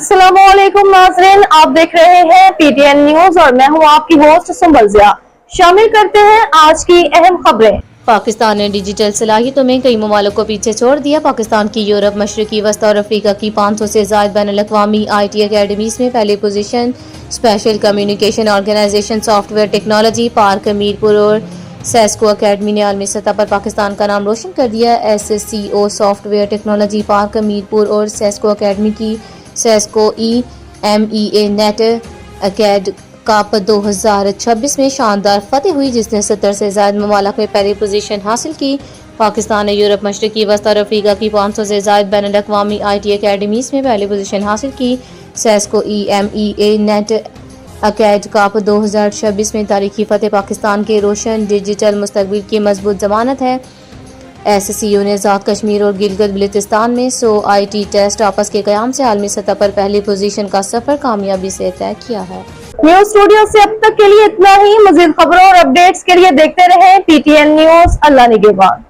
अस्सलामुअलैकुम नाज़रीन, आप देख रहे हैं पीटीएन न्यूज और मैं हूं आपकी होस्ट सुंबल ज़िया। शामिल करते हैं आज की अहम खबरें। पाकिस्तान ने डिजिटल सलाहियतों में कई ममालिक को पीछे छोड़ दिया। पाकिस्तान की यूरोप, मशरकी वस्ती और अफ्रीका की 500 से ज़ायद बैनुल-अक़वामी IT अकेडमीज़ में पहली position. Special communication organisation software technology park Mirpur और सेस्को अकेडमी ने आलमी सतह पर पाकिस्तान का नाम रोशन कर दिया। SCO software technology park Mirpur और सेस्को अकेडमी की सेस्को EMEA नेट अकेड कप 2026 में शानदार फतेह हुई, जिसने 70 से ज़ायद ममालिक में पहली पोजीशन हासिल की। पाकिस्तान ने यूरोप, मशरकी वस्ती और अफ्रीका की 500 से ज़ायद बैनुल-अक़वामी IT अकेडमीज़ में पहली पोजीशन हासिल की। सेस्को EMEA नेट अकेड कप 2026 में तारीखी फतेह पाकिस्तान के रोशन डिजिटल मुस्तकबिल की मजबूत जमानत है। SCO ने आज़ाद कश्मीर और गिलगित बल्तिस्तान में 100 IT टेस्ट आपस के क़याम से आलमी सतह पर पहली पोजीशन का सफर कामयाबी से तय किया है। न्यूज स्टूडियो से अब तक के लिए इतना ही। मज़ीद खबरों और अपडेट्स के लिए देखते रहें PTN न्यूज। अल्लाह निगहबान।